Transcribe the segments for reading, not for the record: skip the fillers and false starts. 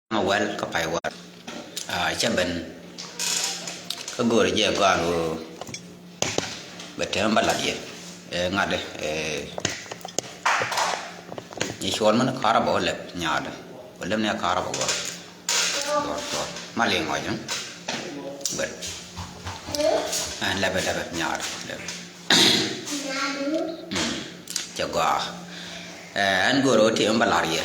well ka pai wa cha ben ka go re je ga lo be te ba la ye ngade ni shon man khara bo le nyaade wala ne khara bo do ma le ngo jam be an la be nyaade cha ga an go ro te ba la ye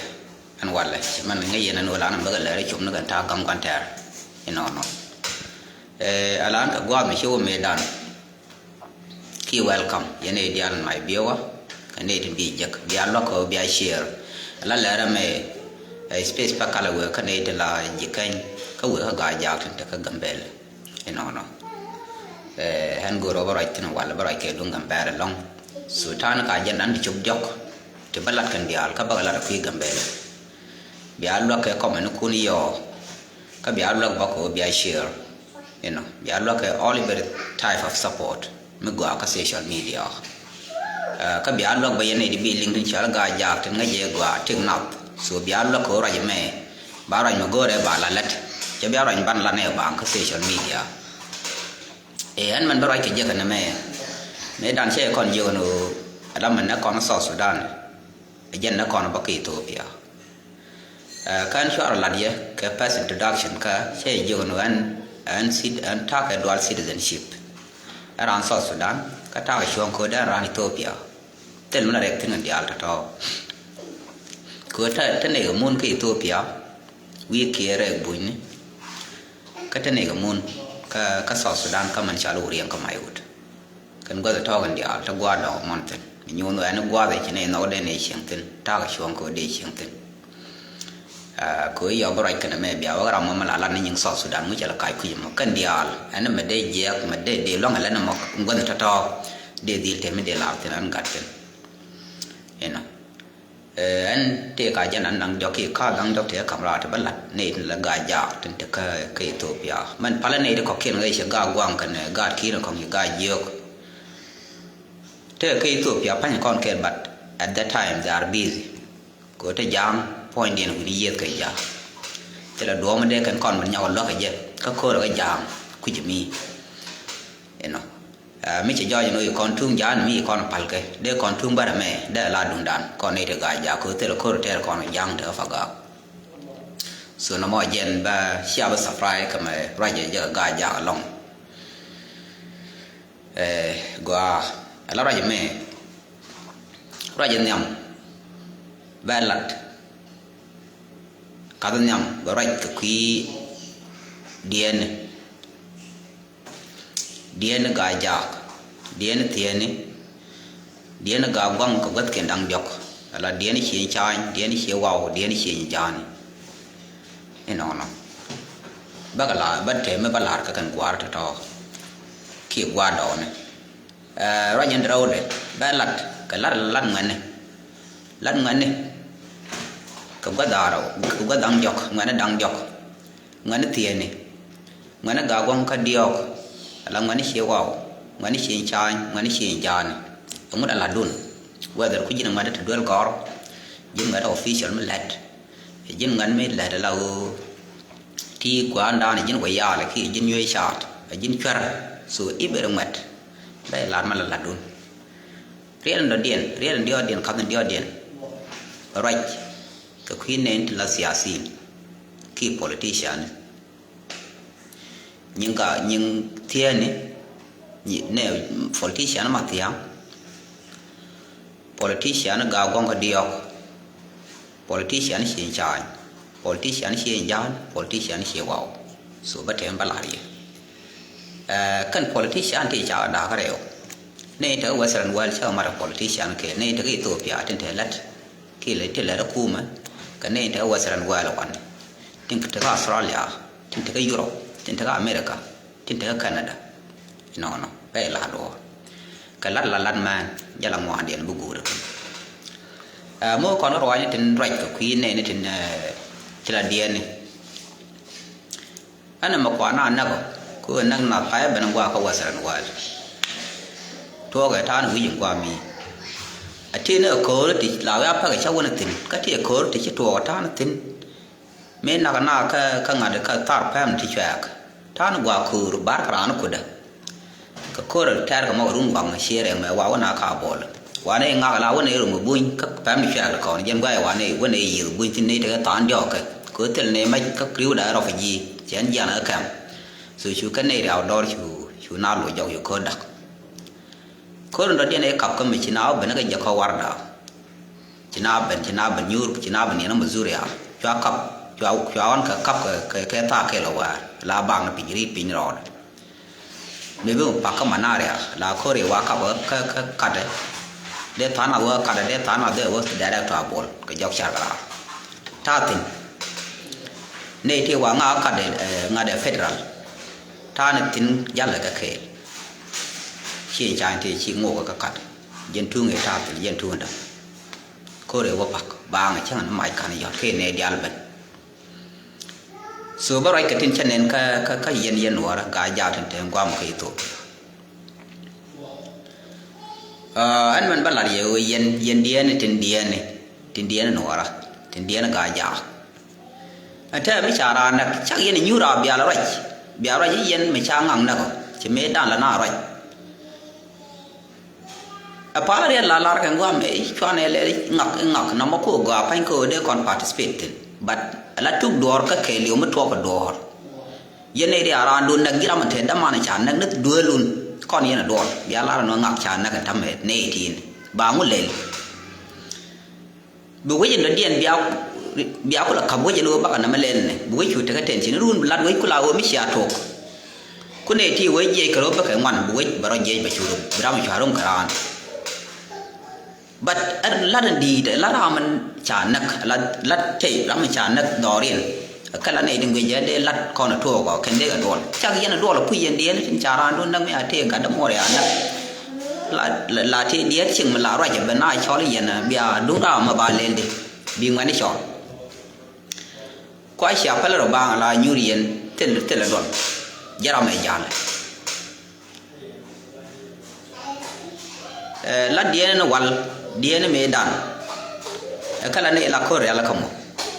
an wala man ngai yana no la na ba la re chum na kan ta gam kan ta no alan ka gwa me show me dan ki welcome yene dial mai biwa ane tin bi jak bi allo ko bi share la ra me space pa kala we ka ne de la jikan ka we ga ja ta ka gambel no han go ro ba right no wala ba right ke dum gambere long sultan ka jan an chub jok te balat kan dial ka ba la fi gambel bi allo ke ko men kun yo ka bi allo ba ko bi share bi allo ke all type of support me go ka social media ka bi allo ba yene di bi link din chal ga ja te nga je go tik nap so bi allo ko ra me ba ra me go re ba la let je bi ra ban la ne ba ka social media an man ba ra ke je ka na me dan che kon yo no adam man na kon South Sudan jen na kon ba ki Ethiopia kan share la dia ka pass introduction ka che yo no an tak dual citizenship around South Sudan ka ta shon ko da ran Ethiopia tel na rek tin di alta to ko ta ne ga mun ka Ethiopia wi kere buini ka ta ne ga mun ka South Sudan ka man chalo riyan ka mayut kan go ta ga di alta gwa da monten nyu no an gwa be ne no de ne shengtin ta ga shon ko de shengtin ko yo brai kana me bia wa ram ma la ni South Sudan mu jala kai ku mo kan dial an me de je ma de long ala na mo ngon ta to de dil te me de la te an gatten an te ka jan an nang joki ka gang dok te kamra te balat ne la ga ja ten te ka Ethiopia man pala ne de ko ken ngai ga gwang kan ga ki ro kong ga yok te ka Ethiopia pan kon ken but at that time they are busy ko te jam point in with yet ka ja te la do ma de kan kon man nyaw lo ka je ka ko ga jam ku ji mi mi che jo no kon tung jan mi kon pal ke de kon tung bara me de la dung dan kon ne de ga ja ko te ko te kon yang de fa ga so no mo jen ba sia ba safrai ka me ra je ga ja long gwa ala ra je me ra je nyam ba lat ka nyam ba ra ka ki dien ga ja dien tiene dien ga gwang ko gat ken dang jok ala dien chi chan dien chi wow dien chi jan no bagala batte me balar ka kan gwar to ki gwa do ne ra nyen ro de balat ka lan ngane ko ga daro ko ga dang jok ngane tiene ngane ga gwang ka diok ala ngani she wow ngani she chan ngani she jan amud ala dun whether ku jina ngada to dwel gor jin ngada official me lad jin ngan me lad la ti kwa nda ni jin waya la ki jin yoy shat jin chwar so ibere mat bay la ma la dun real dio dien kan dio dien right ka queen ne la siasi ki politician nhưng thiên ne politician ma tia politician ga gong ka dio politician xin chai politician xin jan politician xin wow so ba tem balari kan politician ti cha da ka reo ne ta western world cha ma politician ke ne ta Ethiopia tin te lat ki le te la kuma ka ne ta western world wan tin ta Australia tin ta Europe tin ta America tin ta Canada no pe la do ka la man ya la mo andien bu gur mo kon ro ni tin right ko queen ne tin chila dien ni ana ma kwa na ko nang na pa ben gwa ka wasaran wal to ga ta ni yin kwa mi ati ne ko ti la ya pa ga cha wona tin ka ti ko ti to ta na tin me na na ka ngade ka tar pam ti chak tan gwa kur bar kran ku da ka kor tar ka mo run bang shere me wa na ka bol wa ne nga la wa ne ru mu buin ka pam ti chak ko yen gwa wa ne yi buin tin ne ta tan jo ka ko tel ne mai ka kriu da ro fa ji chen ja na kam su chu ka ne ra do chu na lo jo yu ko da ko ro de ne kap ka mi china ba na ga ja ko war da china ban nyur china ban ne na mazuri ya chwa kap chwa on ka kap ka ta ke lo wa la bang pi ri pin ro me bu pa ka mana ya la ko re wa ka ka de ta na wa ka de ta na de wa da da ta bol ka jok cha ka ta tin ne ti wa nga ka de nga de federal ta ne tin ya la ka ke chi cha ti chi ngo ka ka yen tu nge ta yen tu da ko re wa pak ba nga chang mai ka ne ya ke ne dial ban so ba rai ka tin chanen ka yen wara ga ja tan te ngwa mo kai to an man bala ye yen tin dia no wara tin dia ga ja ata mi chara na chak yen nyura bia la yen me cha ngang na ko che me dan la na rai apa la ka ngwa me chwa ne le ngak na mo ko ga pan ko de kon participate but la tuk dor ka ke liu ma to ka dor yene ri aran dun na gira ma the da ma na chan na duelun kon yena dor bia la no ngak chan na ka tamme ne tin ba ngu le bu we yen dien bia ko la ka bo yen ba ka na ma len ne bu we chu ta ka ten chin run la we ku la o mi sia to ku ne ti we je ka ro ba ka ngwan bu we ba ro je ba chu ru bra ma cha rom karan but la di la ra man cha nak la te ra man cha nak dorin kala ne ding je de lat ko na to ko ken de ga dol cha yen dol pu yen de tin cha ran don nang me ate ga da mo ya nak la te de ching ma la ra je ba na cho le yen bia du ra ma ba len de bi ngwan ni cho ko ai sia pa la ro ba la nyu yen te la dol ya ra me ya la de na wal dia ne me dan kala ne la ko re la kamo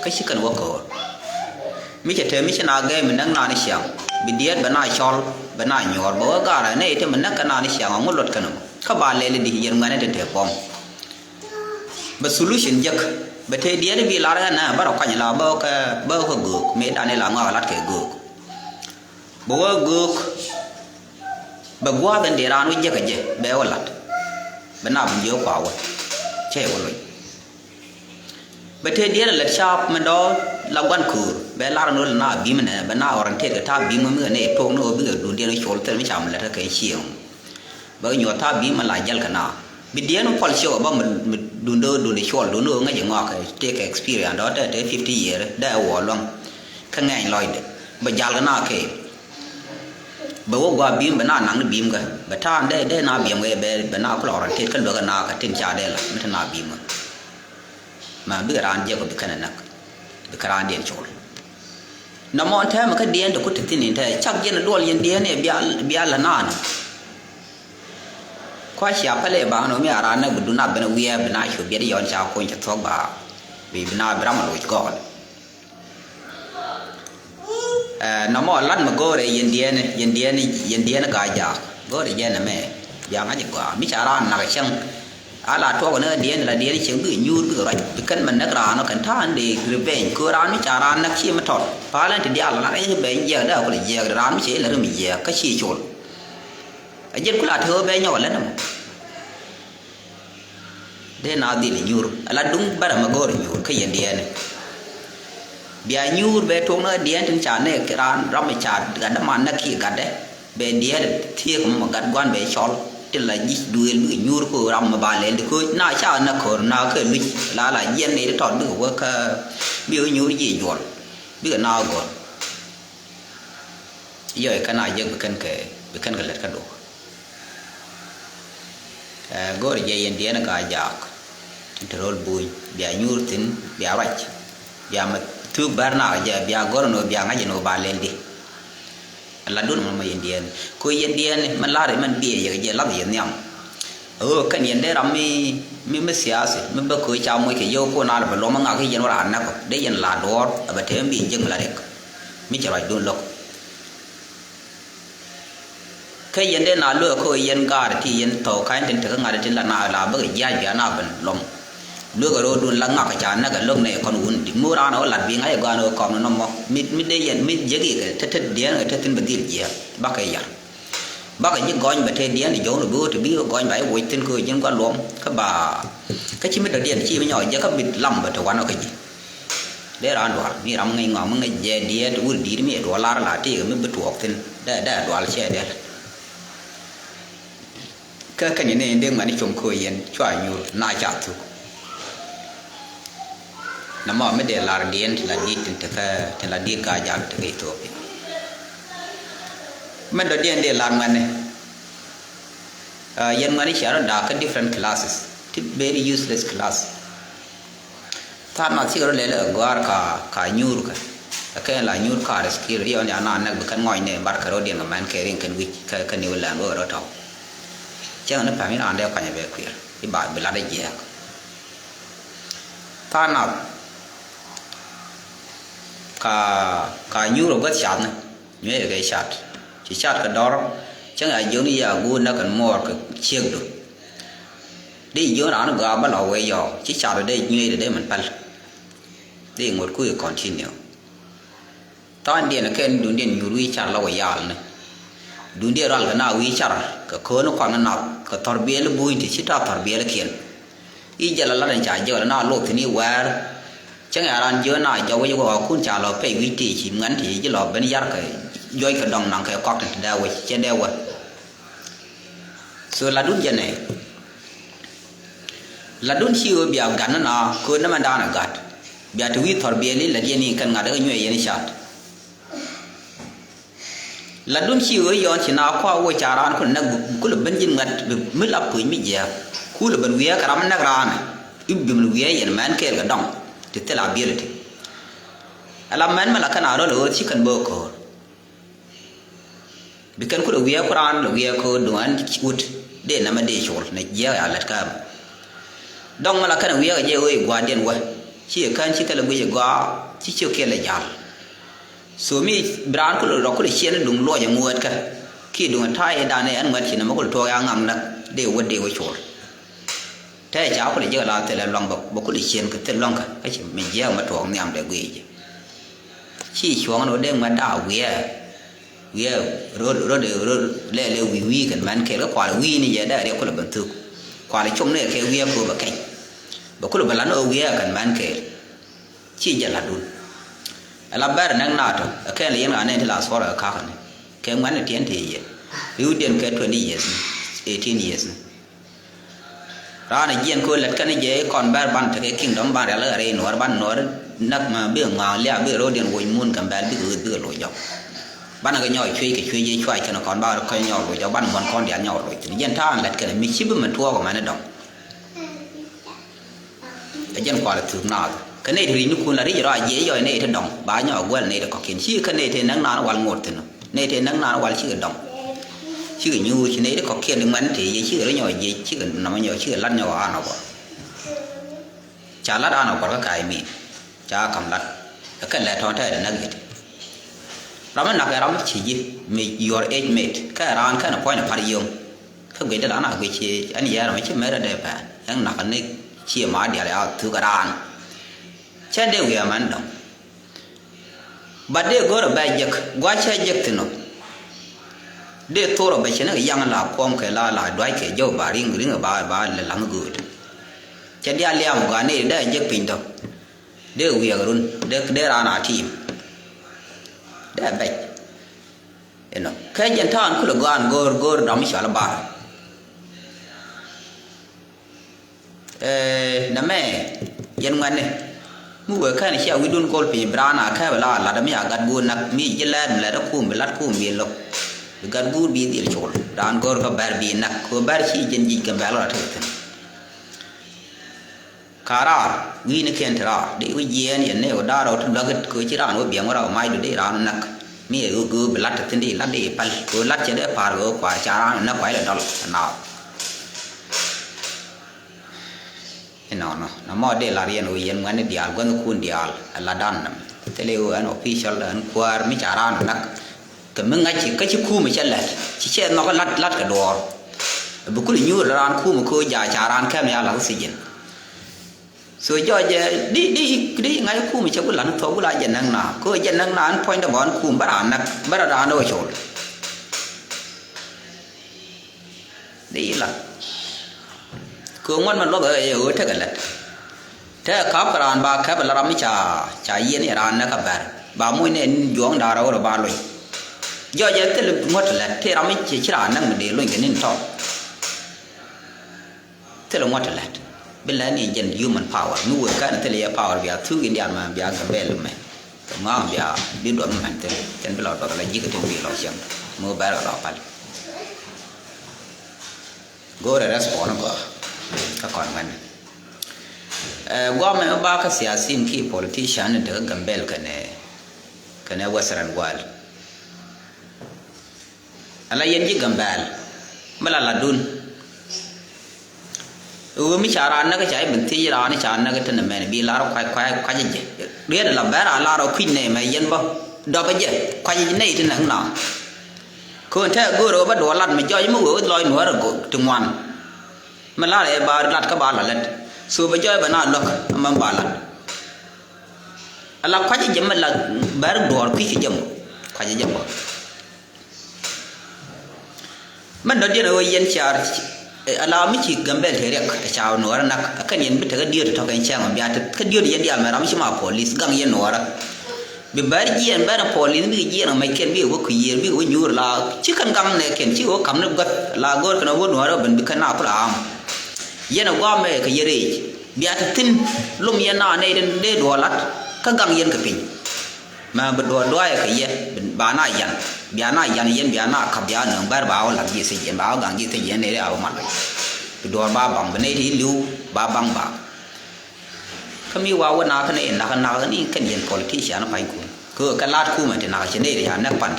ka shi kan wo ko mi che te mi che na ge mi nang na ni xiang bi dia ba na chol ba na nyor bo ga ra ne te mi nak na ni xiang ngo lot kan ka ba le di yer ngane te pom ba solution jak ba te dia bi la ra na ba ro ka ni la ba ko go me dan ne la nga la ke go bo go ba gwa ben de ran wi je ka je be wala ba na bi yo kwa wa che wo lo ba te dia la sharp ma do la wan ku be la no na bi me ba na oran te ta bi me ne to no bi do dia no chol te mi cham la ta ke chieng ba nyo ta bi ma la jal kana bi dia no pol show ba me do ni chol do no nga je nga ke take experience do te 50 year da wo long ka ngai loy de ba jal kana ke ba wo gwa bi ba na nang bi me ba ta de na bi me be ba na ko oran te ka lo na ka tin cha de la mi ta na bi me ma bi ran je ko bi kana nak bi karan den chol na mo ta ma ka den to ku tin ni ta chak yen dol yen den ne bia la na kwa sia pa le ba no mi ara na bu na ba na wi ba na chu bi de yon cha ko cha thok ba bi na bra ma lo ko na mo lan ma go re yen den ga ja go re yen na me ya nga ji kwa mi cha ran na ka chang ala to ko na den la den cheng bi nyu bi ra bi kan man na ra no kan ta an de revenge ko ran mi cha ran na chi ma tot pa lan ti dia la ai be ye da ko le ye ran mi che la mi ye ka chi chol a je ku la tho be nyo la na de na di le nyur ala dung bara ma go re nyur ka ye den bia nyur be to na den tin cha ne ran ra mi cha ga da man na ki ga de be dia thie ko ma ga gwan be chol là nhị đuôi lưỡi nhur của ram mà bà lên được coi na cha na khổ na cái lưỡi là yên này nó tròn được của cái biểu nhur gì rồi biết nào rồi giờ cái này giờ bị cái lật cái đồ gọi là yên địa nó cái giặc thì rồi bùi bia nhur tin bia rách bia mà thứ bär nào giờ bia gọi nó bia ngay giờ nó bà lên đi là đun mà yên điền coi yên điền mình la để mình bia giờ giờ lắm yên nhầm kan yende rami mi siasi mi ba ko cha mo ke yo ko na la lo ma nga ke yen wala na ko de yen la dor ba te mbi jeng la rek mi cha don lok ke yende na lo ko yen gar ti yen to kan tin te nga tin la na la ba ya ya na ban lom lo ga ro dun la nga ka cha na ga lom ne kon un di mo ra no la bi nga ga no ko no mo mi de yen mi jegi ke te de nga te tin ba dil je ba ka ya bác ấy những gói mà thế điên thì giấu nó bữa thì biết gói bảy quay tên cười những con luống các bà cái chi biết đầu điên chi với nhỏ chứ các bị lầm và thầu quán nó cái gì để ra đoán mi làm ngay ngõ ngay dè điên thì uống đi mi đoán là thì mới biết thuộc tên để đoán xe để cái này đừng mà đi trồng cười yên cho nhiều nai chặt thuộc nằm ở mấy để là điên thì là đi thì là đi cả giang thì cái thuộc mình đã điên để làm cái này, yên mà đi chợ đã có different classes, very useless class. Thà mà chỉ có lẽ là guar cả nhur cái là nhur cả skill, yêu nhà nào nè bukan ngồi nè bắt cái rồi điên cái man cái riêng cái nhiều làm ở đó thôi. Chẳng nó phải mình ăn đeo cái này về queer, cái bài bị lá đấy gì thà nào cả nhur rồi cái chặt này, nhớ cái chặt chỉ chặt cái đó chẳng là giống như giờ gu nó cần mua cái chiếc được đi dưới đó nó gà bắt đầu quay giò chỉ chặt ở đây như để mình bắn đi một cuối còn chi nhiều tao điện là cái đường điện nhiều lui chặt là quay giò này đường điện đó là cái nào quay chặt cái khối nó còn nào cái thỏi bia nó bùi thì chỉ ra thỏi bia nó kiện ý giờ là nó chả giờ là nó lột thì ní qua chẳng là anh dưới này cho cái cũng chả là phải vị trí chỉ ngắn thì chỉ là bên giáp cái doi cái đồng nặng cái cọt thì đeo vậy trên đeo vậy rồi là đun chân này là đun chiều bia gắn nó cứ nó mà đa nó gạt bia thì vi thor bia là gì này cần ngã đỡ nhuệ gì này chặt là đun chiều ấy yon chỉ nào qua vô chả ran còn nó cứ là bên chân ngặt mới là tuổi mới già cứ là bên vía cái đám nó ra này ít bên vía vậy mà anh cái đồng thì thế là bia thì làm mà là cái nào đó là chỉ cần bơ cỏ bikin kuda wiya Quran la wiya ko duan ut de na ma de chol na je ala ka dong mala kana wiya je oi gwa den wa chi kan chi tala wiya gwa chi chi ke la jal so mi bran ko ro ko le chen dum lo ya muat ka ki dum thai da ne an ngat chi na ma ko to ya ngam na de wa de wa chol te ja ko le je la te la long ba ko le chen ka te long ka chi mi je ma to nyam de wi chi chuang no de ma da wiya rồi lẽ vi cái man cái quả vi này giờ đây có là bình thường quả là trong này cái vi của bậc cảnh bậc có là bản ở vi cái man cái chỉ giờ là đúng là bây giờ năng nào thôi cái này anh ấy thì là số là khác này cái man là tiền thì ưu tiên cái 20 years 18 years ra này diện coi lật cái này dễ còn bây ban thì cái kingdom ban là ở đây nó ban nó nắp mà biết ngào lẽ biết rồi điện quỳnh muôn cầm ban biết gửi lối dọc ban cái nhỏ chui gì chui cho nó còn bao cái nhỏ rồi cho ban con đẻ nhỏ rồi thì dân tha lật cái này mình ship mình thua của mà nó đồng cái dân quả là thường nào cái này thì nó cũng là rất là dễ rồi này thì đồng bá nhỏ quen này là có kiến chi cái này thì nắng nào nó quằn ngột thì nó này thì nắng nào nó quằn chỉ đồng chứ cái nhu thì này nó có kiến được mắn thì chứ cái nhỏ gì chứ cái nó nhỏ chứ cái lăn nhỏ ăn nó bỏ chả lát ăn nó còn cái mình chả cầm lát cái này thon thế là nó gì ramai nak ramai ciji your age mate cái ran cái nó point là phải dùng không biết là nó cái chi anh giờ ramai chỉ mấy là đẹp à anh nak anh chia mà đi là thứ cái ran trên đây người mình đâu bắt đây gọi là bài giặc qua chơi giặc thì nó để thôi rồi bây giờ nó cái yang là com cái là đói cái dâu bà riêng ở bà là lăng gửi trên đây liam cái này để giặc pin đâu để người luôn để ra nào team để bạch, cái dân thằng cứ là gor đóng xả là bà, nãy mẹ dân ngoan này, mua cái này xíu đun cồn pì brana cái là đâm nhà gặt buôn nặc mi chỉ là đó kum bị lộc, gặt buôn bị đi chôn, đàn gor cái bär bị nặc, cái bär chỉ dân gì cái bär là thế, kara, vi này khen ra, để vi gì này ở đó rồi chúng ta cứ chỉ ra nó biển vào mai được để ra nó nặc, mi ở cứ bị lát thì đi lát để pal, cứ lát chỉ để phá rồi quả chả nó quay là đó nào, no na mo de la rien o yen ngane dial gon kun dial la dan tele o an official an kwar mi charan nak ke menga chi ka chi ku mi chala chi che no lat lat ka dor bu ku nyu ran ku mo ko ja charan ka mi ala si jen so jo je di ngai ku mi cha ku lan to ku la jen nang na ko jen nang na an point da bon ku baran nak barada no chol đi là cứ ngon mà lo cái ở thế cái lệ thế khắp cái ran ba khắp là ram cha yên này ran nó các bạn ba mũi này gióng đào rồi ba rồi do vậy thế là mất lệ thế ram chỉ ran năng mình để luôn cái nên to thế là mất lệ bên này này dân human power nuôi cái này thế là power bây giờ thứ cái điều mà bây giờ cái bên luôn mày ngon bây giờ biết đoạn mà thế chân bây giờ đó là gì cái chuyện gì lo xem mua bé rồi đó phải go re respond ko ka kon man go me ba ka siyasin ki politician de gambel kane western world ala yenji gambal mala ladun o mi chara na ka chai binti ra ni chan na ka tan men bi la ro kwa je de la ba ra la ro queen ne mai yen bo do ba je kwa je nei tin nang naคนแท้กูรู้ว่าดูลัดไม่ย่อยมั่วลอยหนัวระกูถึงวันมันละเลยบาลัดก็บาลัดสู้ไปย่อยบ้านนอกมันบาลัดอะไรข้าจะจำมันละบาร์ดอร์ขี้จำข้าจะจำมันโดนเดียร์เย็นชาร์อะไรไม่ชิกัมเบลเฮียกชาวหนัวนักกันยันไปถึงเดียร์ทอกกันเชียงมันยาก็เดียร์ยันเดียร์มันเราไม่ใช่มา police กังยันหนัวระbị bari jian bana police bi jian mai ken bi wo kuyer bi wo nyur la chikan gang ne ken chi wo kam ne got la gor kana wo no ban bi kana pram yena gwa me ka yere bi at tin lum yena ne den de do lat ka gang yen ka pin ma ba do do ya ka ye ba na yan bi na yan yen bi na ka bi na bar ba wa la ji se yen ba gang ji se yen ne a ma bi do ba bang ba ne thi lu ba bang ba kami wawa na kana en na ni kan yen politician na pai ku ko ka lat ku ma te na che ne ya na pan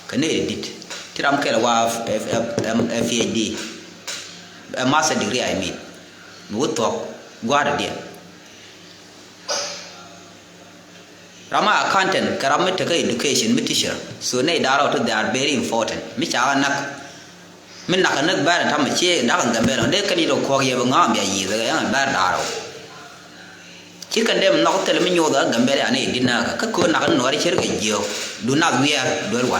ka ne dit tiram ke wa FAD master degree I mean bu to gwa da dia rama accountant karama te ka education mi teacher so ne da ro to they are very important mi cha na min na kana ba ta ma che da kan ga be no de ka ni do ko ye ba ngam ya yi da ya ba da ro chỉ cần đem nó có thể là mình nhổ ra gần bên này đi na các cô nào nó đi chơi cái nhiều đủ nào bia đủ rồi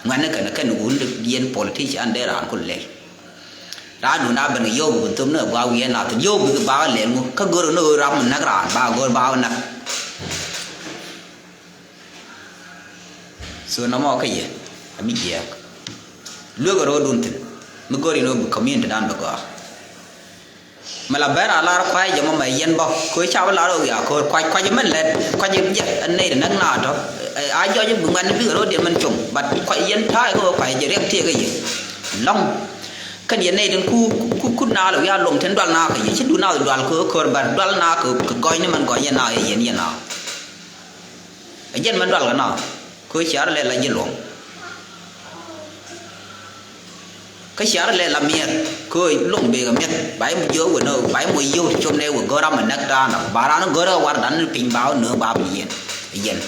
ngoài nó cái uống được yên politician để làm con lệ đã đủ nào bên cái vô bên tôm nữa bao yên nào thì vô bên bao lệ luôn các cô nó ram mình nó làm bao nè so nó mò cái gì mình gì lừa cái rồi đun thì mình có đi nó comment đàn được à malah bara lar kwai jama mai yen bo ko cha la ro ya ko kwai je men le kwai je an nei nak na to a jo je bungan bi ro de man chung bat kwai yen thai ko kwai je rek tie ga yi long kan yen nei den ku na lo ya lom ten dal na ka yi chi du na dal ko bar dal na ko goi ni man goi yen na yen na yen man dal ga na ko cha le la yen lom cái xả lên làm miệt, coi lúc về cái miệt, bãi một dấu của nó, bãi một dấu thì trong đây của gỡ ra mình nát ra, nó bà ra nó gỡ ra qua đánh pin báo nữa bà bị yên,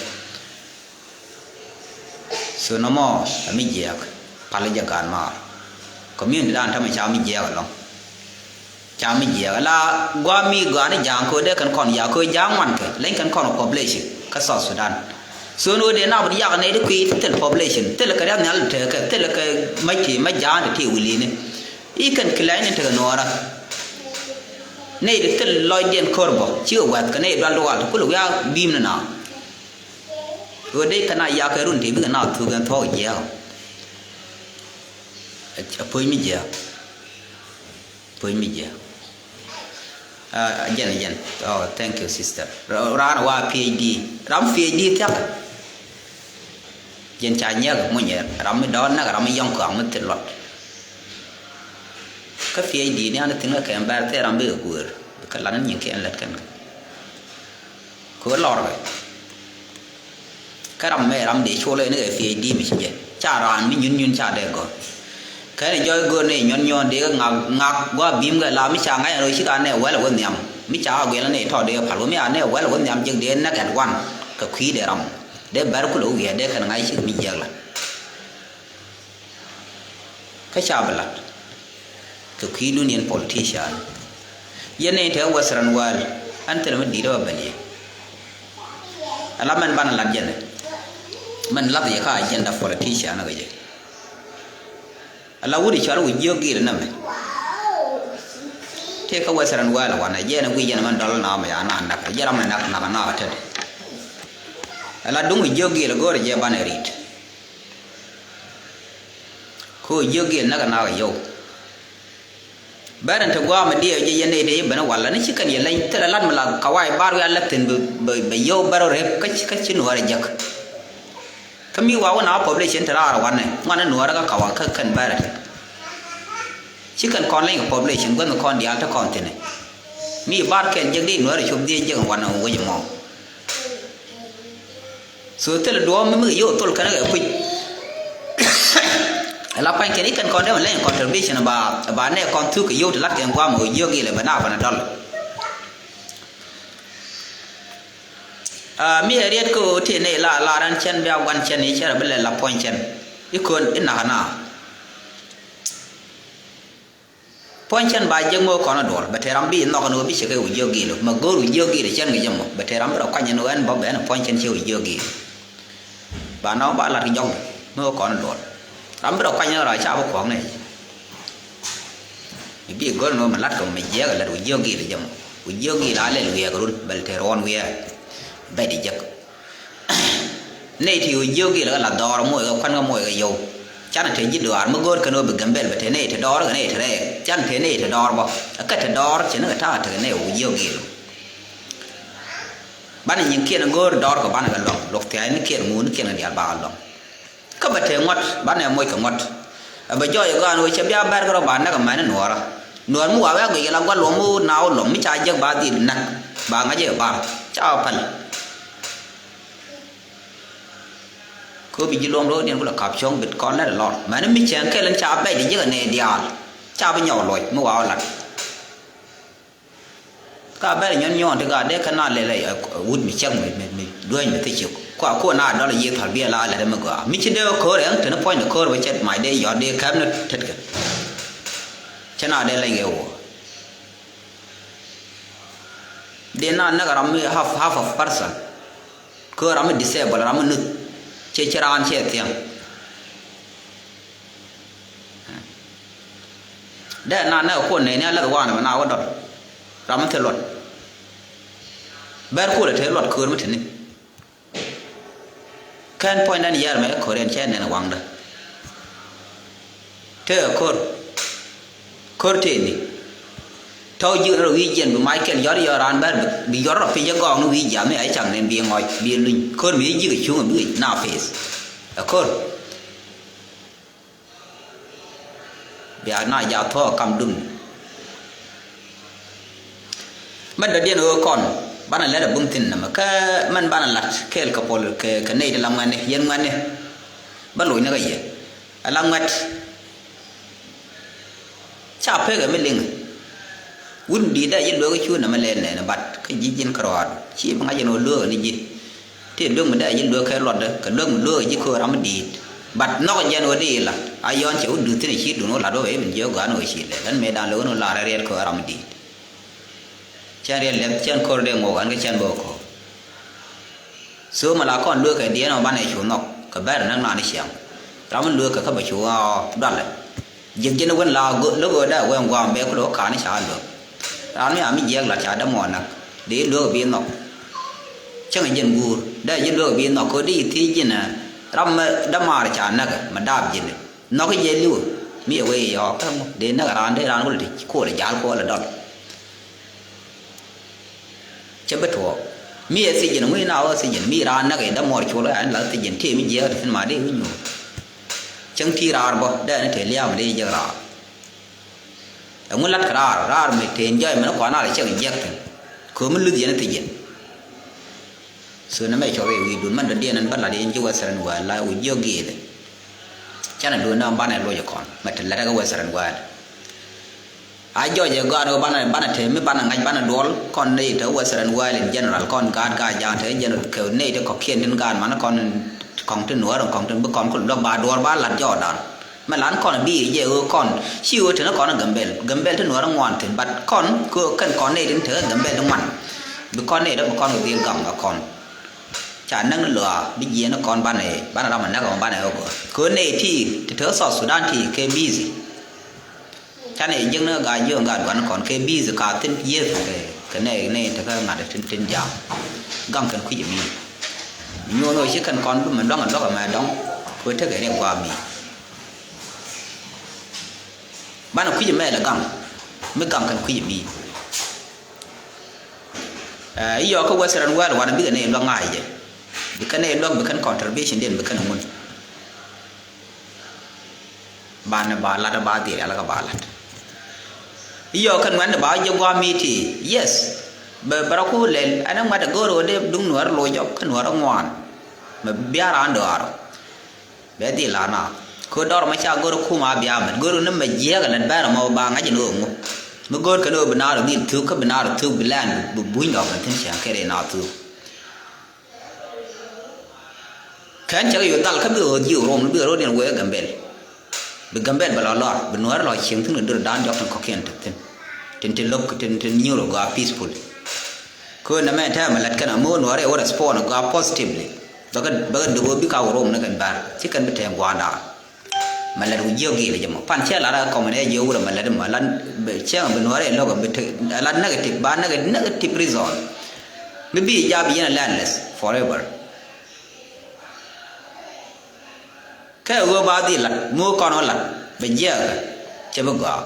so nó mò, mình dẹp, phải là jagan mà, còn miếng đàn thằng mình chào mình dẹp rồi, chào mình dẹp là qua mi gõ này giang coi đấy còn giờ coi giang ngoan cái, lấy còn population, cái South Sudan. So no de na bri ya ne de kwi tel population tel ka ya ne te ka tel ka mai ja de ti wili ne I kan klein ne te no ra ne de tel loy den korbo chi wa ka ne dal wa ku lu ya bim na o de kana ya ka run ti bi na tu gan tho ya a poi mi ja again oh thank you sister ra wa PhD ram PhD thap jen cha nhớ mo nhớ ram mi don na ram mi yong ko am te lot ka PhD ni ana tinga ka ambar te ram be gur ka lan nyin ke lat kan ko lor ba ka ram me ram de chole ne PhD mi che cha ran mi nyun cha de go cái này cho gôn này nhon để ngạc qua bìm cái làm mấy chàng ấy rồi chỉ cái này quay là quên nhầm mấy chàng quên là này thọ để phải mấy anh này quay là quên nhầm chừng đến nó cái quan cái khí để làm để bán cái lỗ về để cái ngày chỉ mình giờ là cái sao vậy là cái khí luôn nhân politician giờ này theo Western world anh thấy nó đi đâu vậy nhỉ làm mình ban làm gì này mình làm gì cả agenda politician nó cái gì Allah wudi chalo wijogi le name te ka Western world wana je na wije na man dol na ma ya na na ka jara man na ta Allah dung wijogi le gore je ban rit ko wijogi na ga na yo baran ta gwa ma die je yene de bana walla ni cikan ye lain tala lan mala kawai baru ya latin be yo baro re ka cin wara jak kami wawa na population tara wane ngana nuara ka kawa ka kan bara chikan kon lai population gwan kon dia ta kon tene mi bar ken jeng di nuara chum di jeng wana wo jemo so tel do mi yo tol kana ga kuj la pan ken ikan kon de lai contribution ba ne kon tu ka yo de lat ken kwa mo yo gi le bana bana dol mi eriet ko te ne la ran chen bia wan chen ni chera bele la point chen ikon ina hana point chen ba jeng mo kono dor beteram bi no kono bi cheke ujogi lo ma goru ujogi de chen ngejamo beteram ro kwanya no en bo be na point chen che ujogi ba no ba la jong mo kono dor ram ro kwanya ro cha bo kwong ne bi gol no ma lat ko me je ga la ujogi de jamo ujogi la le lu ya garun belteron wi bay đi giấc này thì yogi là đo mồi cái khoan cái mồi cái dầu chắc là thấy gì được mà gôn cái nồi bị gầm bể vậy thế này thì đo cái này thế này chắc thế này thì đo bao cái thì đo chỉ nó cái thằng thế này yogi bạn những kia nó gôn đo của bạn là lọc thì anh kia muốn kia là đi ba lọc các bạn thấy ngót bạn này mồi cái ngót bây giờ cái anh chém bia bär cái bạn nó cái máy nó nua mua vào cái làm quan lồng mua nào lồng mới trái giấc ba thì nặng ba ngay giờ ba chào phần ko bi jilom ro den kula kap chong bit kon la lor ma mi chen ke lan cha bay di je ne dial cha ba nhỏ loi mu wa la ka bay nyon de ga de kana le le wud mi chang mi duai mi ti chuk kwa ko na do la ye thal bia la le ma ga mi chi de ko re ang ten point ko ba chet mai de yo de kam na thet ka chana de la ge wo de na ga ram half of person ko ram disable ram nu che charan che tiang da na ko ne ne la wa na wa dot ram the lot ber ko le the lot ko ma tin kan point dan yar me ko ren chen ne wang da the ko te ni tao dự rồi vi diện của máy kẹn gió đi ran bát bị gió rồi phi gió gòn nó vi giảm ấy chẳng nên bị ngồi bị linh cơn bị dự cái chuông bị nào face cơn bị na giàu thọ cầm đun mình đã điên ở con bạn này là bung tin mà cái mình bạn là cái couple cái này là làm ngay này yên ngay này bắt lỗi nó cái gì làm ngay chả phải cái mấy linh wun di da yin lo ga chu na malen ne na bat ka jijin karwa chi ma ga no lo ni ji te lo ma da yin lo ka lo da ka lo ji ko ram di bat no ga jan wadi la ayon che udu te chi du no la do e min jo ga no chi le dan me dan lo no la re ko ram di cha re le chen ko de ngo gan ga chen bo ko so ma la kon lo ka di no ban ne chu no ka ba na na ni xiang ram lo ka ba chu dan le jin jin wen la go lo go da wen wa be ko lo ka ni cha lo anh ấy ami giang là chả đâm mòn nè để lừa biển nọ chẳng là dân buồn đây dân lừa biển nọ có đi thì gì nè đâm mà là chả nè mà đạp gì nè nó cái gì luôn mi ở quê họ không đến nó ran đấy ran có là cô là giá cô là đòn chứ bất thuộc mi ở xây dựng người nào ở xây dựng mi ran nó cái đâm mòn chỗ là anh là xây dựng thì mi giang thì mà đi với nhau chẳng thi ra bao đây nó thể liao mà đi giờ ra ông lát ra mình tiền chơi mà nó quá nào để chơi cái giặc thì cứ mình lướt gì nó tự nhiên xưa nó mấy chỗ về vì đúng mình đơn điên anh bắt là đi chơi qua sân ngoài là uống yogi đấy chana do na bana lo kon mat la ga western world a jo je ga do bana te me bana ngai bana dol kon nei to western world in general kon ga ja te general ke nei to ko kien din gan man kon kong tin nuor kong tin bu kon ko do ba dor ba lat jo dan ma lan kon bi je kon chiu te no kon gambel te nuor ngwan tin bat kon ko kan kon nei din te gambel dong man bu kon nei do kon ko dir gam ga kon chả năng lừa bây giờ nó còn ban này ban nào mà nó còn ban này cứ này thì thớ sọt Sudan thì cái busy cha này nhưng nó gài dương gài còn cái busy cả tên kia cái này thì cái ngặt trên giàu găng cần quý gì nhiều người chỉ cần con mình đóng mà đóng với thế cái này qua mình ban nào quý gì mẹ là găng mới găng cần quý gì giờ có Western world là biết cái này lo ngại vậy bukan ni dong bukan contribution dia bukan mun bana bala da ba dia ala ka bala iyo kan wanda ba je gwa miti yes baraku lel ana ngada goro de dung nuar lo jok kan nuar ngwan ma biara andaro be di lana ko dor ma cha goro kuma biya ma goro na ma je ga lan bara ma ba ngaji no ngo ma goro kan no bana ni tu ka bana tu bilan bu buin da kan tin sha kere na tu kan cha yo dal ka bu ji rom bu ro den we gambel ba la bu nuar lo chim thung dur dan jok ko ken tin lok tin neuro ga peaceful ko na me ta malat kana mo nuar e ora spawn ga positively ba do bi ka rom na kan bar ci kan be tem gwa da malat u yogi le jamo pan che la ra ko me yo ura malan be che bu nuar e lo ga be la negative ba negative reason me bi ja bi na landless forever cái vừa bao đi lật mua con nó lật bây giờ chứ bây giờ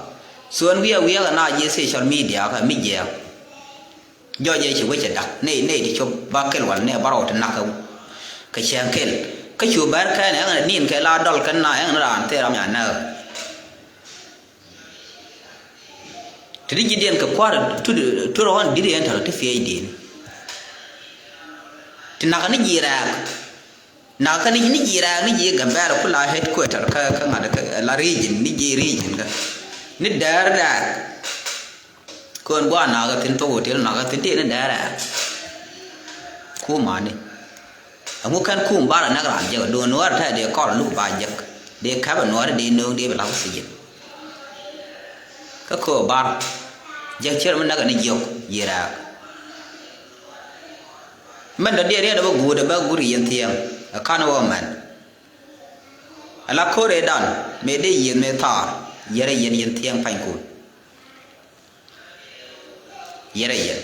xuân bia là na gì social media cái mấy giờ do vậy chỉ có chuyện đặt này thì cho ba cái loại này bắt đầu từ nãy cái chuyện cái chủ bán cái này là nhìn cái la đol cái này nó làm thế làm nhà nào thì đi điện cái qua tu rồi đi điện thằng cái phía điện thì nãy cái gì ra na kan ni jira ni je gambara kula headquarter ka ngada la region ni je region ka ni darda kon gwa na ga tin to hotel na ga tin te na dara ku ma ni amu kan ku bara na ga je do no ta de ko lu ba je de ka ba no de no de ba la si je ka ko bar je cher man na ga ni je jira man da de da ba gu da ba guri yen tiang a kana woman ala kore dan me de yen me tar yere yen tiang pain kun yere yen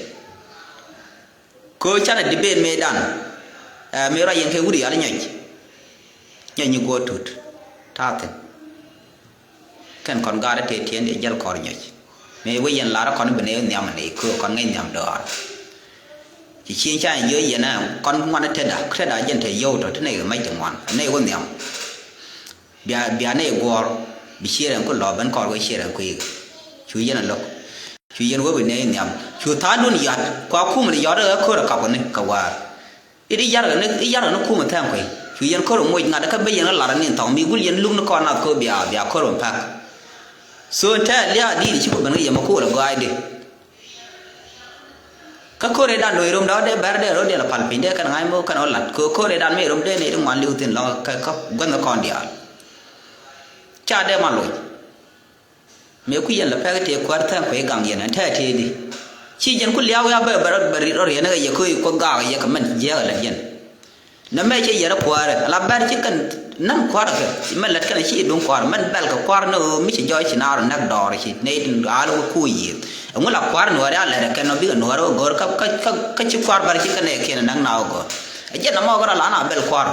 ko chana dibe me dan me ra yen ke guri ala nyanyi go tut taten kan kon gara te tien de jal kor nyach me we yen lara kon bene nyam ne ko kon ngai nyam do chỉ chiên chai dưới vậy nè con ngoan thế đã dân thể yêu rồi thế này mấy chồng ngoan này có niệm bia này qua bị chia ra có lò vẫn còn cái chia ra quỳ chú dân là lúc chú dân có bị này niệm chú tháo luôn giật qua khu mà giật đó có là cặp này cặp qua ít giật nó khu mà thang quỳ chú dân có rồi môi ngã đó bây giờ nó là nên thằng mi cũng dân lúc nó còn là có bia có rồi phạt số thế lia đi thì chú có cái gì mà khu là gọi đi các cô đàn đôi rom đó để bé để rồi để là phản pin để cái ngày mua cái nó lật cô đàn mấy rom để này đừng ngoan lưu tiền lo cái gần nó còn đi à cha để mà lôi mấy quý dân là phải cái tiền quạt thang phải găng tiền anh thấy thì đi chỉ dân cứ liao ya beri rồi này cái coi con gà cái mình giờ là dân nó mấy cái giờ nó quạt là bé chỉ cần năm quạt rồi mình lật cái này chỉ đúng quạt mình bel cái quạt nó mới chỉ cho chỉ nào là nát đỏ rồi này đừng alo cùi gì ông là quạt nữa đó là cái nó biết nữa rồi gor cái chữ quạt bari chỉ cái này kia là năng nào cơ giờ nó mau cái là nó bel quạt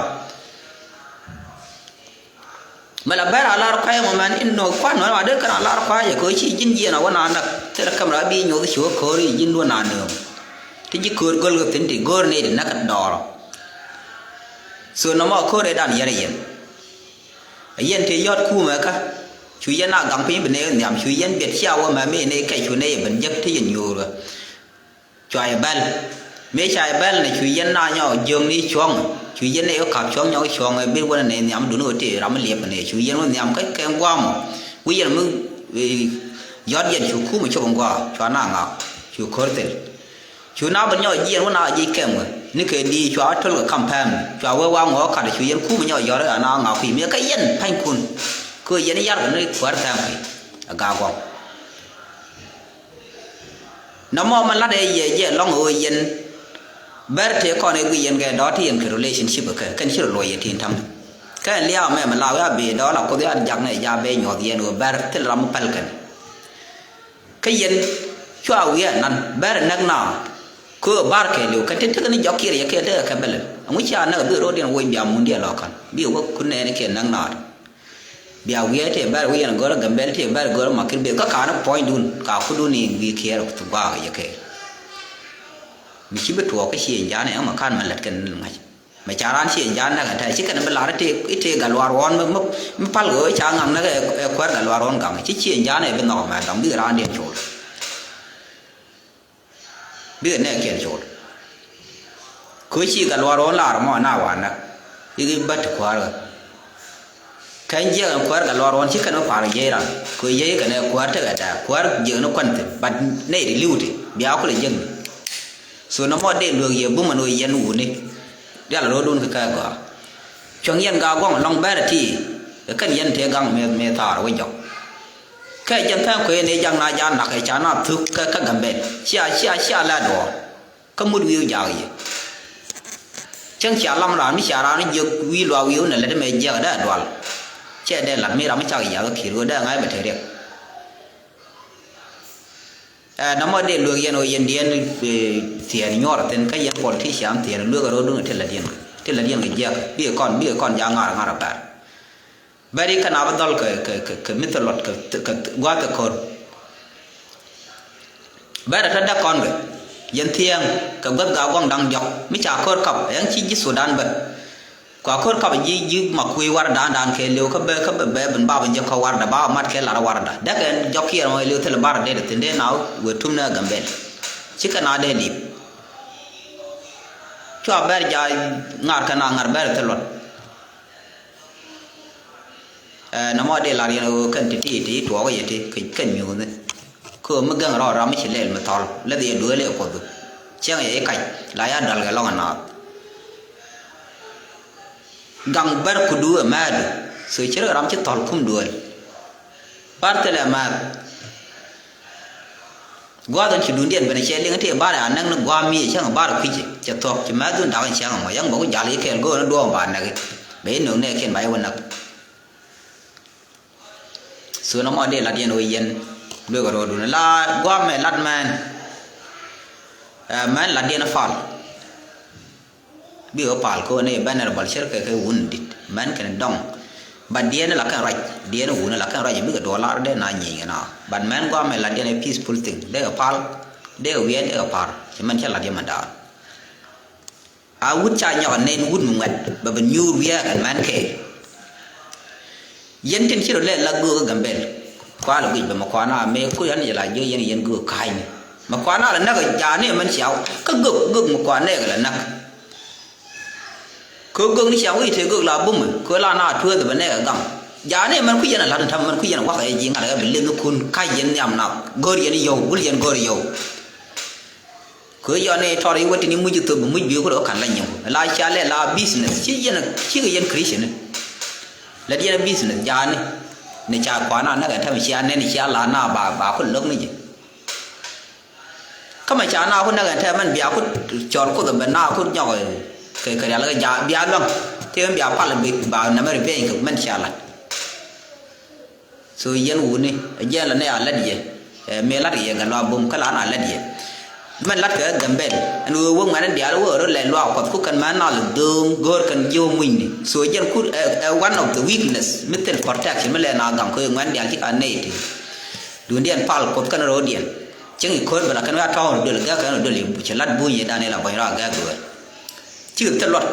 mà là bé là nó khai mà mình in nó quạt nữa mà đứa cái là nó quạt vậy coi chỉ dính gì nào cái nào thế là camera bi nhổ cái chỗ khơi dính luôn nào nữa thì chỉ cười gol cái tính thì gor này để nó cắt đỏ so nó mau khơi để đàn vậy này yên thì yết khu mà cả chú yên nào gắng pin bên này nhảm chú yên biết sao mà mấy này cái chú này vẫn giấc thì nhiều rồi choai ban mấy trái bel này chui yên na nhau dương đi chuông chui yên này có cặp chuông nhau chuông này biết quan này nhắm đúng rồi thì làm liệp này chui yên nó nhắm cái kem quam bây giờ mình giót yên chui khu mà cho bằng qua cho nó ngọc chui khơi tiền chui nào bên nhau yên nó nào gì kem rồi nếu cái đi cho thôi là campaign cho qua qua ngõ cả chui yên khu mà nhau giót là nó ngọc thì mấy cái yên phanh cùn cứ yên giót cái này quạt tham thì gà quăng nó mà là đây giờ long ở yên bэр thế con ấy quy yên cái đó thì cái relationship cái chuyện lôi thì tham cái liao mẹ mà lao ra bề đó là có cái ăn giặc này ra bề nhỏ yên rồi bэр thế làm một cái cái yên cho ao yên năn bэр nâng nào cứ bar cái liu cái thế cái này giặc kia cái thế cái bel ông ấy cha nó bữa đó đi ngồi biam muốn đi lo con biu có kun này cái nâng nào biao kia thì bэр yên gọi là gambel thì bэр gọi là mà cái việc các nó point đun cả khu đun này vì kia là tụ ba cái mình chỉ biết thuộc cái chuyện giá này mà khăn mà lật cần mà chả ran chuyện giá này cái chỉ cần mình làm thì ít thì cả loa ron mới phal gửi chả ngầm nó cái quét cả loa ron cả chỉ chuyện giá này bên nọ mà đóng biết ran điện chỗ biết này kiện chỗ cứ chỉ cả loa ron là mà nào hoàn đó cái bắt khóa rồi cái gì quét cả loa ron chỉ cần nó phá dây ra cứ dây cái này quét cái đó quét giờ nó quấn thì bắt này thì lưu thì béo có là dân số nó mất đêm được giờ bung mà nuôi yên ngủ đi, đây là đôi cái quoi, trong yên gà quăng long bé thì cái yên thế găng mẹ thả rồi nhóc, cái chân thang quê này chẳng là gian là cái chán nó thức cái gầm bền, chia là đồ, cái mút view dài, chẳng chia làm ra mới chia ra nó giờ view này là mẹ giờ đó đồ, chia đây là mấy làm sao giờ cái kiểu đó ngay bật thế nó mà để lừa yên rồi yên điên tiền nhỏ tiền cái yên còn thì sáng tiền lừa cái đó đúng thế là điên cái gì bây giờ con giang ngara bạn bây giờ cái nào bắt đầu cái mít lót cái qua cái con bây giờ đã con rồi yên thiêng cái gấp gạo quăng đang dọc mấy chả con cặp anh chỉ Sudan vậy quả con cặp gì mà quỳ war đàn cái liều cái bé bên ba bên giờเขาwar ba mặt cái là war đã đấy cái dọc kia rồi liều thế là ba để tiền đấy nào vừa thum na gamben chỉ cái nào để đi cho bé giờ ngar bé thế luôn nó mà để là điên cái tí tuổi cái gì cái nhiều đấy cứ mới gần rồi mới chỉ lên mà thò lấy tiền đuổi lấy của được chẳng ấy cái lại ăn đal cái lòng nào gang ber kudu mad so chira ram chi tol kum dual partele mad gwa don chi dundian bene che ling te ba na nang no gwa mi chang ba ro khiji che tok chi ma dun da kan chang ma yang bo ja li ken go no do ba na be no ne ken bai won nak so no ma de la dien o yen do go do la gwa me lat man man la dien fal bi opal ko ne banner bal shir ke wundit man kan dong ban dia la kan raj dia no wuna la kan raj bi ga dollar de na nyi na ban man go me la dia peaceful thing de opal de wien e opal ci man cha la dia manda a wut cha nya ne wut mu ngat ba ban nyur wiya kan man ke yen tin ci le la go gambel kwa la bi ba ma kwa na me ku yan la je yen go kai ni ma kwa na la na ga ja ne man xiao ka gug ma kwa ne ga la nak cứ gương đi cháu thì gương là bung cứ là na thưa thì vấn đề ở gầm giá này mình cứ yên là làm thầm mình cứ yên là quá cái gì ngài cái liên nó kun cái yên nhầm nào gơi yên dầu bút yên gơi dầu cứ giờ này cho đi qua thì những mũi từ mũi biểu của đó khăn lạnh nhiều là cha lại là business chứ yên là chứ cái yên Christian là đi là business giá này này cha quá nào nó cái thằng cha này cha là na bà con lớn này gì cái mà cha nào con nó cái thằng mình béo con chọn con tụi mình nào con nhỏ cái là cái giá bia luôn thì em bia phát là bị bảo nằm ở bên cái mình xả lại rồi dân uống đi dân là này là gì mẹ lát gì cái loa bùng cái lá nào là gì mình lát cái gầm bền nuôi uống mà nó đẻ nó ở đó lại loa còn phút cần mà nó là đường gor cần vô mình rồi dân cút one of the weakness mitten protection mình lại nào gầm cái ngoan đẻ chỉ anh này thì đuổi điện phal cột cái nó điện chẳng thì khơi mà cái nó cao được cái nó được liền chỉ lát bùi vậy đây này là phải ra cái rồi chứ thật luật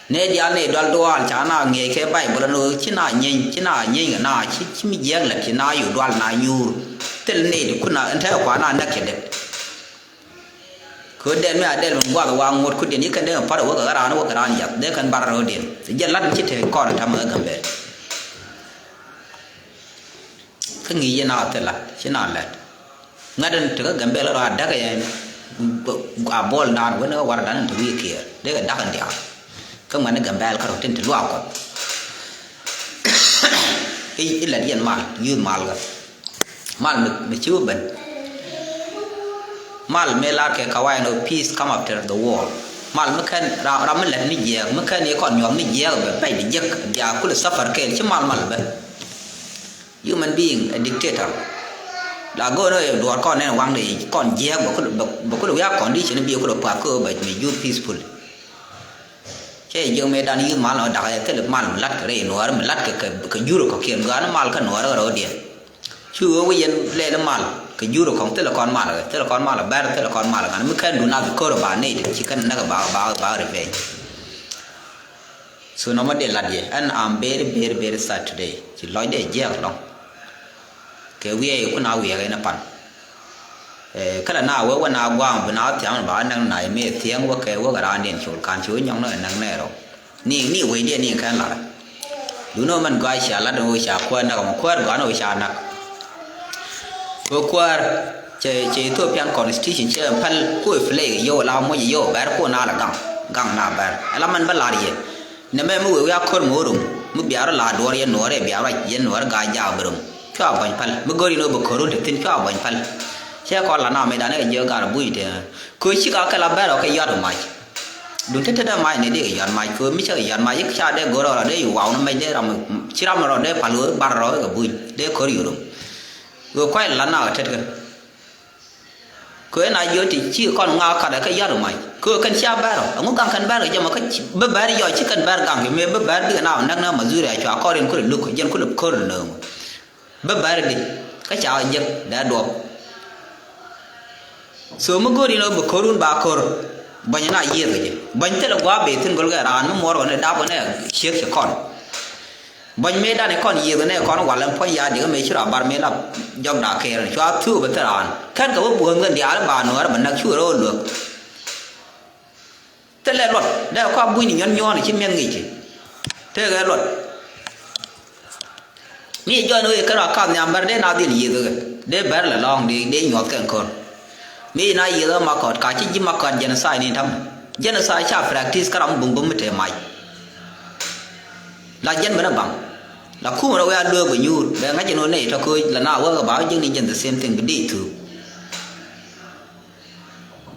nè đi anh này đoan đoan chả nào nghe cái bài bữa nó chỉ nào nhìn cái nào chỉ mi giang là chỉ nàoอยู่đoan nào nhiều tên này thìคุณnào anh thấy quá nào nát cái đấy cứ đen mẹ đen mình qua cái quang một cứ đen như cái đen phát đầu cái ra nhặt để cái bar rồi đen giờ lát chỉ thấy con tham ở gần bên cái nghĩ gì nào thế là chứ nào là ngay đến từ cái gần bên là đá cái ball nào với nó qua đá từ kia kia để cái đá cái đĩa cái mà nó gần bên cái đầu tiên từ loa còn cái là điện mal như mal cái mal mình chưa bệnh mal melar ke kawai no peace come after the war mal mekan ram len ni je mekan ni kon nyom ni je be pai ni je ya kul safar ke chi mal be human being a dictator la go no do kon ne wang ni kon je bo ko ya condition bi ko pa ko ba mi you peaceful che yo me dan yu mal da ya te mal lat ke re no ar lat ke yuro ko kien ga mal ka no ro dia chu wo yen le mal cái dưa được không tức là con mà là bé tức là con mà là cái mức khen đủ nào cơ là bà này chỉ cần nó bảo được về so nó mới để làm gì anh am very sad today chỉ nói để gieo lòng cái việc của nào việc cái nó pan cái là nào với nào quang với nào tiếng bảo năng này mấy tiếng với cái ra điện chuột can chuối nhông nó năng này rồi ni với điện ni cái là đúng nó mình gọi xả là đồ xả quen là còn quen gọi nó xả nặng qua chế thua pian constitution chế pal cuối phê yo lao mo yo ber ko na là gang na ber la man bala ri ne me mu ya khor mo rum mu biar la dor ye nore biar ye nor ga ja brum ka ban pal mu gori no bu khoru de tin ka ban pal che ko la na me da ne ye ga bui de ko chi ka la ber ka ya do mai dun te da mai ne de yan mai ko mi che yan mai cha de go ro de yu wa no me de ram chi ram ro de palu bar ro ga bui de khor yu rum vừa quay là nào chết cơ cái này vô thì chỉ còn ngao cả cái giá rồi mày cứ cần xa bé rồi ông càng cần bé rồi cho mà cái bé đi rồi chỉ cần bé càng thì mấy bé đi nào năng nào mà dư lại cho có đến có được lúc dân có được cơ rồi nữa bé đi cái chào dân đã đuổi số mà có đi nó bực khôn ba khôn bao nhiêu này gì rồi bao nhiêu là quá bể thân cái ran nó mua rồi này đáp này siết sẽ còn bánh mê đa này con gì cái này con quả làm phơi ya thì cái mấy chỗ bar mê là dòng đá kề rồi cho thu bên tây an khăn cái bố buông gần giá bà nó là mình đang chui rồi được thế là luật đây qua bui nhon nhon này chỉ miên nghỉ chứ thế cái luật mi cho nó cái đó cam nhầm bờ đây nào đi gì rồi đây bờ là long đi để nhọt cái con mi này gì đó mà còn cả chỉ mà còn dân sai này thăm dân sai cha practice cái ông bùng bùng mới mày là dân bên bằng là khu mà đâu ra đưa với nhu để ngay cho nó này cho coi là nào có báo dân đi dân the same thing đi thử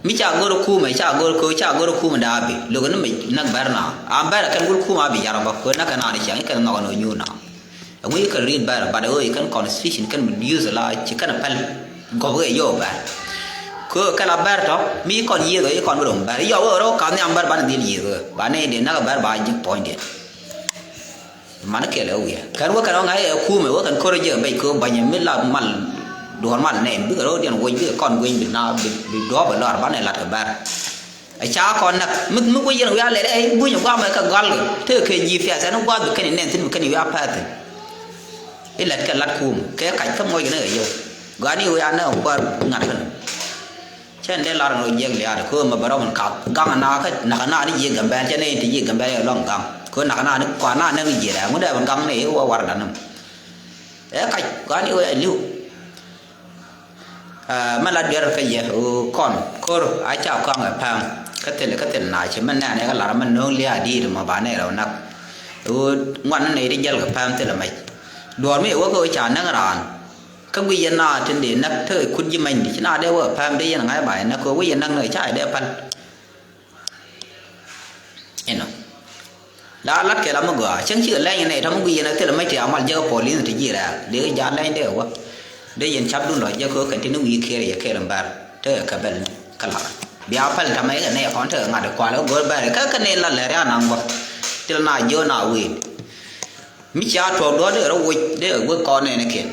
mi cha goro khu mà cha goro khu mà đã bị lúc đó mình năng bär nào bär là cái goro khu mà bị giàu bạc có năng cái nào để chẳng cái nào nó nhu nào ông ấy cái read bär bà ơi cái constitution cái mình use là chỉ cái là có cái vô bär cái là bär đó mi còn gì rồi còn đồng bär vô ở đó cái này bär bạn đi gì rồi bạn này để năng bär bạn chụp point mana kele uya kan wa kan ngai khu me wa kan ko je be ko banya mi la mal do man ne bi ro dian wo bi kon win bi na bi do ba lor ba ne lat ka bar ai cha kon nak mu ko yen wa le ai bu nyu wa ma ka gal te ke ji fi sa no wa bi kan ne tin kan wa pa te e lat ka lat khu ke ka ka mo ne yo ga ni wa na ba ngat kan chen de la ro je le ya ko ma ba ro man ka ga na ka na ni je gam ba che ne ti je gam ba long gam ko nak na ni kwa na ni je da ngode ban gang ni wa war dan e ka ga ni wa liu ma la der ka je kon kor a cha con a phang ka tel na che man na ne ka la man no lia di ma ba ne ro nak ngoan này đi chơiกับphàm thế là mày đuổi mấy ủa coi chả năng ràn các quý dân nào trên địa nắp thời khuôn như mình thì nào đeo ở phàm đây là ngay bài nó có quý dân năng này chạy đeo phân eno đã lát cái lắm mà gỡ chẳng chịu lên như này trong quý dân thế là mấy trẻ mà giờ police thì gì là để giá lên đeo quá để dân chấp đúng rồi giờ có cái nó uy kia thì kia làm bar thế cả bên cả là bia phân làm mấy cái này còn thở ngạt được quaแล้วgỡ bar cái này là lẻ ra năng quá thế là giờ nào uy mi cha trộn đó để ở uy để ở với con này kia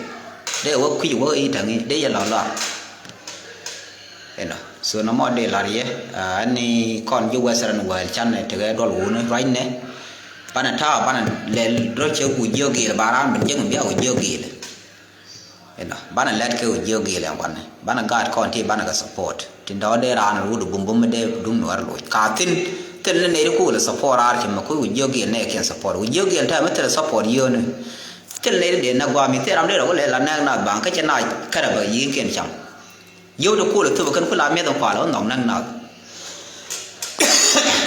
để ở quy với ý thằng ấy để giờ lọ eno so nó mà để là gì anh con yêu qua sân ngoài chăn này thì cái đó lú nó right nè bạn thao bạn lên rồi chơi cùi dưa kì là bà ăn mình chứ mình biết cùi dưa kì bana let ke ujogi le wan bana guard konti bana ga support tindo de ran rudu bumbum de dum war lo ka tin ne ko le support ar ki ma ko ujogi ne ken support ujogi ta meter support yo ne tin ne de na gwa mi te ram de ro le la na bang ka chena ka ba yi ken cham yo de ko le tu kan ko la me don pa lo nong nang na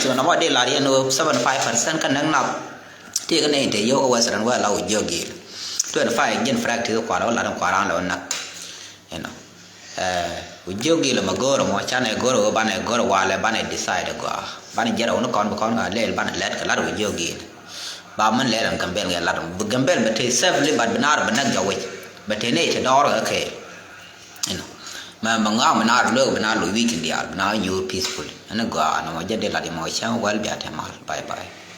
so na wa de la ri no 75% kan nang na ti kan ne de yo ko wasan wa la ujogi 25 yen frak ti ko la don kwa ran lo na ujogi le magoro mo chane goro bane goro wale bane decide go bane jera on kon ga le bane let ka la ujogi ba man le ran gambel ga la gambel bete safely bad binar banak jawi bete ne te dor ga ke ma manga manar lo binar lo weekend ya na you peaceful ana go na mo jade la di mo cha wal bi atemal bye bye